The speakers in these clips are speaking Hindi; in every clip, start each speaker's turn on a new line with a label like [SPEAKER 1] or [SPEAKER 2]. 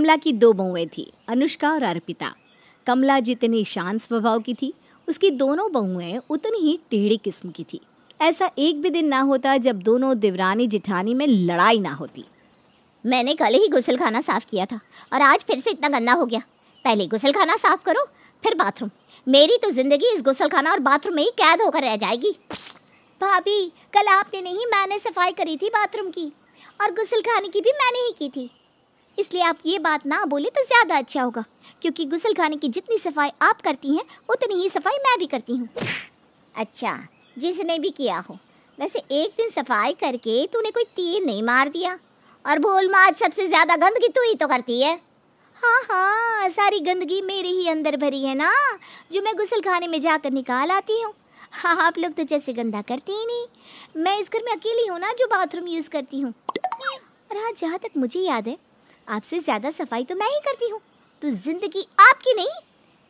[SPEAKER 1] कमला की दो बहुएं थी, अनुष्का और अर्पिता। कमला जितनी शांत स्वभाव की थी, उसकी दोनों बहुएं उतनी ही टेढ़ी किस्म की थी। ऐसा एक भी दिन ना होता जब दोनों देवरानी जिठानी में लड़ाई ना होती।
[SPEAKER 2] मैंने कल ही गुसलखाना साफ किया था और आज फिर से इतना गंदा हो गया। पहले गुसलखाना साफ करो, फिर बाथरूम। मेरी तो जिंदगी इस गुसलखाना और बाथरूम में ही कैद होकर रह जाएगी। भाभी, कल आपने नहीं, मैंने सफाई करी थी बाथरूम की, और गुसलखाने की भी मैंने ही की थी। इसलिए आप ये बात ना बोले तो ज़्यादा अच्छा होगा, क्योंकि गुसलखाने की जितनी सफाई आप करती हैं उतनी ही सफाई मैं भी करती हूँ। अच्छा, जिसने भी किया हो। वैसे एक दिन सफाई करके तूने कोई तीर नहीं मार दिया, और बोल माँ, आज सबसे ज़्यादा गंदगी तू ही तो करती है। हाँ हाँ, सारी गंदगी मेरे ही अंदर भरी है ना, जो मैं गुसलखाने में जाकर निकाल आती हूँ। हाँ, आप लोग तो जैसे गंदा करते ही नहीं। मैं इस घर में अकेली हूँ ना जो बाथरूम यूज़ करती हूँ। और हाँ, जहाँ तक मुझे याद है, आपसे ज़्यादा सफाई तो मैं ही करती हूँ। तो जिंदगी आपकी नहीं,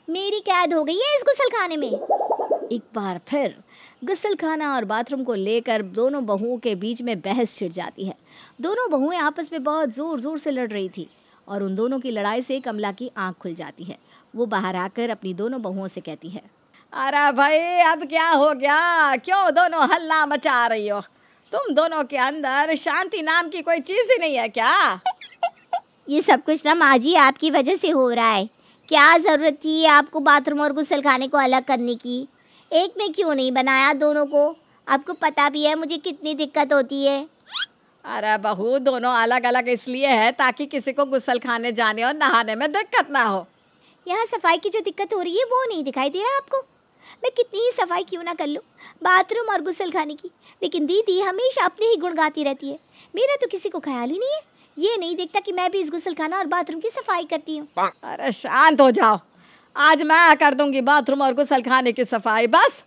[SPEAKER 2] मेरी कैद हो गई है इस गुसलखाने में।
[SPEAKER 1] एक बार फिर गुसलखाना और बाथरूम को लेकर दोनों बहुओं के बीच में बहस छिड़ जाती है। दोनों बहुएं आपस में बहुत जोर जोर से लड़ रही थी और उन दोनों की लड़ाई से कमला की आंख खुल जाती है। वो बाहर आकर अपनी दोनों बहुओं से कहती है,
[SPEAKER 3] अरे भाई, अब क्या हो गया? क्यों दोनों हल्ला मचा रही हो? तुम दोनों के अंदर शांति नाम की कोई चीज ही नहीं है क्या?
[SPEAKER 2] ये सब कुछ ना माँ जी आपकी वजह से हो रहा है। क्या ज़रूरत थी आपको बाथरूम और गुसलखाने को अलग करने की? एक में क्यों नहीं बनाया दोनों को? आपको पता भी है मुझे कितनी दिक्कत होती है।
[SPEAKER 3] अरे बहू, दोनों अलग अलग इसलिए है ताकि किसी को गुसलखाने जाने और नहाने में दिक्कत ना हो।
[SPEAKER 2] यहाँ सफाई की जो दिक्कत हो रही है वो नहीं दिखाई दे रहा आपको? मैं कितनी ही सफाई क्यों ना कर लूँ बाथरूम और गुसलखाने की, लेकिन दीदी हमेशा अपने ही गुण गाती रहती है। मेरा तो किसी को ख्याल ही नहीं है, ये नहीं देखता कि मैं भी इस गुसलखाना और बाथरूम की सफाई करती हूँ।
[SPEAKER 3] अरे शांत हो जाओ, आज मैं कर दूंगी बाथरूम और गुसलखाने की सफाई, बस।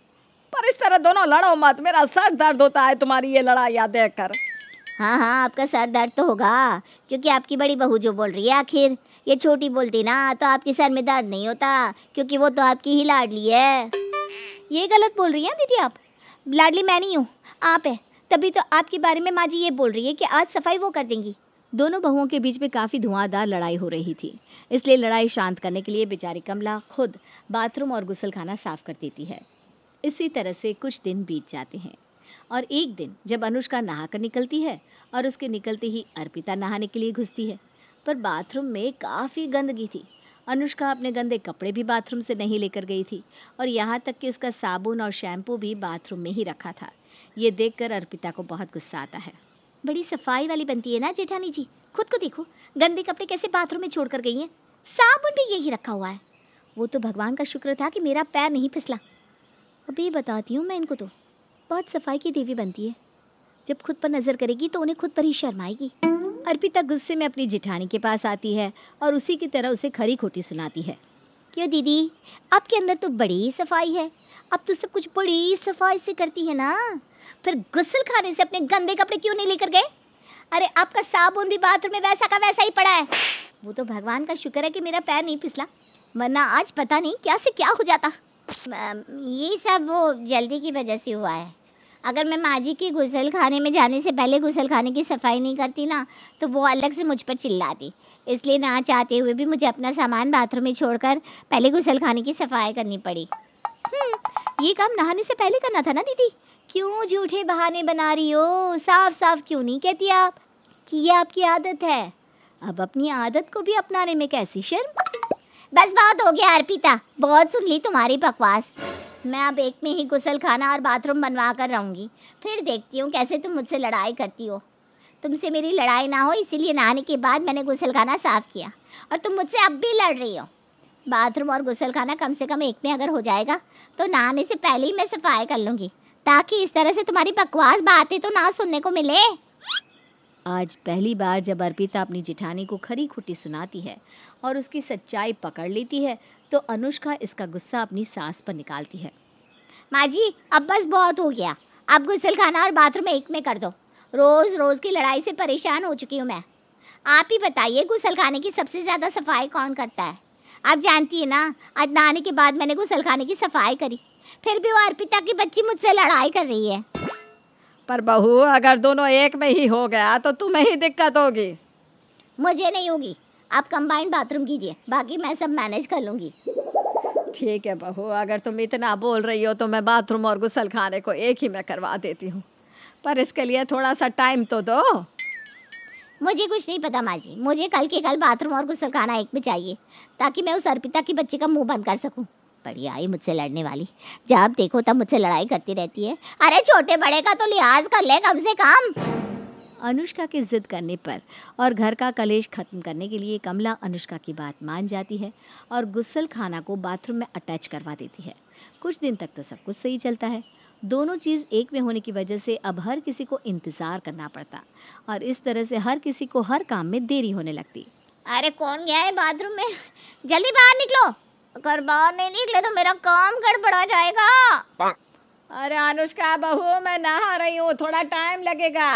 [SPEAKER 3] पर इस तरह दोनों लड़ो मत, मेरा सर दर्द होता है तुम्हारी ये लड़ाइयाँ देखकर।
[SPEAKER 2] हाँ हाँ, आपका सर दर्द तो होगा, क्योंकि आपकी बड़ी बहू जो बोल रही है। आखिर ये छोटी बोलती ना तो आपके सर में दर्द नहीं होता, क्योंकि वो तो आपकी ही लाडली है। ये गलत बोल रही हैं दीदी आप। लाडली मैं नहीं हूँ, आप है। तभी तो आपके बारे में माँ जी ये बोल रही है कि आज सफाई वो कर देंगी।
[SPEAKER 1] दोनों बहुओं के बीच में काफ़ी धुआंधार लड़ाई हो रही थी, इसलिए लड़ाई शांत करने के लिए बेचारी कमला खुद बाथरूम और गुसलखाना साफ कर देती है। इसी तरह से कुछ दिन बीत जाते हैं और एक दिन जब अनुष्का नहाकर निकलती है और उसके निकलते ही अर्पिता नहाने के लिए घुसती है, पर बाथरूम में काफ़ी गंदगी थी। अनुष्का अपने गंदे कपड़े भी बाथरूम से नहीं लेकर गई थी और यहाँ तक कि उसका साबुन और शैम्पू भी बाथरूम में ही रखा था। ये देखकर अर्पिता को बहुत गुस्सा आता है।
[SPEAKER 2] बड़ी सफाई वाली बनती है ना जेठानी जी, खुद को देखो, गंदे कपड़े कैसे बाथरूम में छोड़ कर गई हैं। साबुन भी यही रखा हुआ है। वो तो भगवान का शुक्र था कि मेरा पैर नहीं फिसला। अभी बताती हूँ मैं इनको, तो बहुत सफाई की देवी बनती है। जब खुद पर नजर करेगी तो उन्हें खुद पर ही शर्म आएगी।
[SPEAKER 1] अर्पिता गुस्से में अपनी जेठानी के पास आती है और उसी की तरह उसे खरी खोटी सुनाती है।
[SPEAKER 2] क्यों दीदी, आपके अंदर तो बड़ी सफाई है, अब तो सब कुछ बड़ी सफाई से करती है ना। फिर गुस्लखाने से अपने गंदे कपड़े क्यों नहीं लेकर गए? अरे आपका साबुन भी बाथरूम में वैसा का वैसा ही पड़ा है। वो तो भगवान का शुक्र है कि मेरा पैर नहीं फिसला, वरना आज पता नहीं क्या से क्या हो जाता। ये सब वो जल्दी की वजह से हुआ है। अगर मैं माँ जी के गुसलखाने में जाने से पहले गुसलखाने की सफाई नहीं करती ना तो वो अलग से मुझ पर चिल्लाती। इसलिए ना चाहते हुए भी मुझे अपना सामान बाथरूम में छोड़कर पहले गुसलखाने की सफाई करनी पड़ी। ये काम नहाने से पहले करना था ना दीदी। क्यों झूठे बहाने बना रही हो? साफ साफ क्यों नहीं कहती आप कि ये आपकी आदत है?
[SPEAKER 1] अब अपनी आदत को भी अपनाने में कैसी शर्म।
[SPEAKER 2] बस बहुत हो गया अर्पिता, बहुत सुन ली तुम्हारी बकवास। मैं अब एक में ही गुसलखाना और बाथरूम बनवा कर रहूँगी, फिर देखती हूँ कैसे तुम मुझसे लड़ाई करती हो। तुमसे मेरी लड़ाई ना हो इसीलिए नहाने के बाद मैंने गुसलखाना साफ़ किया, और तुम मुझसे अब भी लड़ रही हो। बाथरूम और गुसलखाना कम से कम एक में अगर हो जाएगा तो नहाने से पहले ही मैं सफाई कर लूँगी, ताकि इस तरह से तुम्हारी बकवास बातें तो ना सुनने को मिले।
[SPEAKER 1] आज पहली बार जब अर्पिता अपनी जेठानी को खरी खोटी सुनाती है और उसकी सच्चाई पकड़ लेती है तो अनुष्का इसका गुस्सा अपनी सास पर निकालती है।
[SPEAKER 2] माँ जी, अब बस बहुत हो गया, अब गुसलखाना और बाथरूम एक में कर दो। रोज़ रोज़ की लड़ाई से परेशान हो चुकी हूँ मैं। आप ही बताइए, गुसलखाने की सबसे ज़्यादा सफाई कौन करता है? आप जानती है ना, आज नहाने के बाद मैंने गुसलखाने की सफाई करी, फिर भी वो अर्पिता की बच्ची मुझसे लड़ाई कर रही है।
[SPEAKER 3] पर बहू, अगर दोनों एक में ही हो गया तो तुम्हें ही दिक्कत होगी।
[SPEAKER 2] मुझे नहीं होगी, आप कंबाइंड बाथरूम कीजिए, बाकी मैं सब मैनेज कर लूँगी।
[SPEAKER 3] ठीक है बहू, अगर तुम इतना बोल रही हो तो मैं बाथरूम और गुसलखाने को एक ही में करवा देती हूँ, पर इसके लिए थोड़ा सा टाइम तो दो।
[SPEAKER 2] मुझे कुछ नहीं पता माँ जी, मुझे कल के कल बाथरूम और गुसलखाना एक में चाहिए, ताकि मैं उस अर्पिता की बच्ची का मुंह बंद कर सकूं। बड़ी आई मुझसे लड़ने वाली, जब देखो तब मुझसे लड़ाई करती रहती है। अरे छोटे बड़े का तो लिहाज कर ले कम से कम।
[SPEAKER 1] अनुष्का की जिद करने पर और घर का कलेश खत्म करने के लिए कमला अनुष्का की बात मान जाती है और गुस्सलखाना को बाथरूम में अटैच करवा देती है। कुछ दिन तक तो सब कुछ सही चलता है। दोनों चीज़ एक में होने की वजह से अब हर किसी को इंतज़ार करना पड़ता और इस तरह से हर किसी को हर काम में देरी होने लगती।
[SPEAKER 2] अरे कौन गया है बाथरूम में? जल्दी बाहर निकलो, अगर बाहर नहीं निकले तो मेरा काम गड़बड़ा जाएगा।
[SPEAKER 3] अरे अनुष्का बहू, मैं नहा रही हूँ, थोड़ा टाइम लगेगा।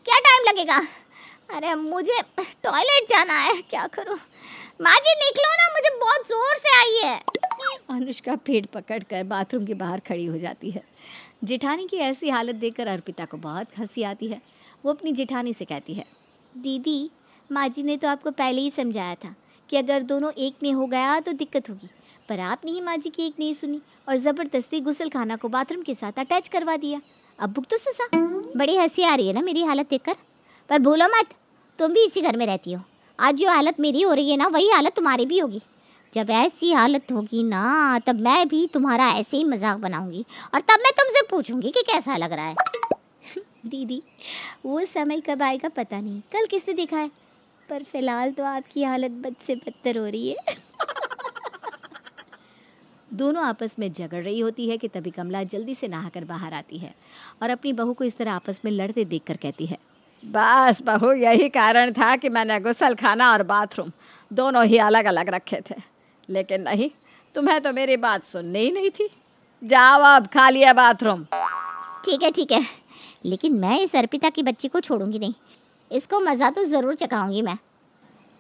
[SPEAKER 2] क्या टाइम लगेगा? अरे मुझे टॉयलेट जाना है, क्या करूं? माँ जी निकलो ना, मुझे बहुत जोर से आई है।
[SPEAKER 1] अनुष्का पेट पकड़कर बाथरूम के बाहर खड़ी हो जाती है। जेठानी की ऐसी हालत देखकर अर्पिता को बहुत हंसी आती है। वो अपनी जेठानी से कहती है,
[SPEAKER 2] दीदी, माँ जी ने तो आपको पहले ही समझाया था कि अगर दोनों एक में हो गया तो दिक्कत होगी, पर आपने ही माँ जी की एक नहीं सुनी और ज़बरदस्ती गुसलखाना को बाथरूम के साथ अटैच करवा दिया। अब भुगतो तो सजा। बड़ी हंसी आ रही है ना मेरी हालत देखकर, पर भूलो मत, तुम भी इसी घर में रहती हो। आज जो हालत मेरी हो रही है ना, वही हालत तुम्हारी भी होगी। जब ऐसी हालत होगी ना, तब मैं भी तुम्हारा ऐसे ही मजाक बनाऊंगी और तब मैं तुमसे पूछूंगी कि कैसा लग रहा है।
[SPEAKER 1] दीदी, वो समय कब आएगा पता नहीं, कल किसने देखा है, पर फिलहाल तो आपकी हालत बद से बदतर हो रही है। दोनों आपस में झगड़ रही होती है कि तभी कमला जल्दी से नहाकर बाहर आती है और अपनी बहू को इस तरह आपस में लड़ते देखकर कहती है,
[SPEAKER 3] बस बहू, यही कारण था कि मैंने गुसलखाना और बाथरूम दोनों ही अलग अलग रखे थे, लेकिन नहीं, तुम्हें तो मेरी बात सुननी ही नहीं थी। जाओ अब, खा लिया बाथरूम।
[SPEAKER 2] ठीक है, लेकिन मैं इस अर्पिता की बच्ची को छोड़ूंगी नहीं, इसको मज़ा तो ज़रूर चखाऊंगी मैं।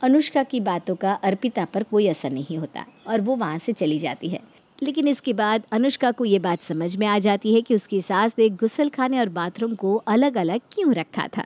[SPEAKER 1] अनुष्का की बातों का अर्पिता पर कोई असर नहीं होता और वो वहाँ से चली जाती है। लेकिन इसके बाद अनुष्का को ये बात समझ में आ जाती है कि उसकी सास ने गुसलखाने और बाथरूम को अलग अलग क्यों रखा था।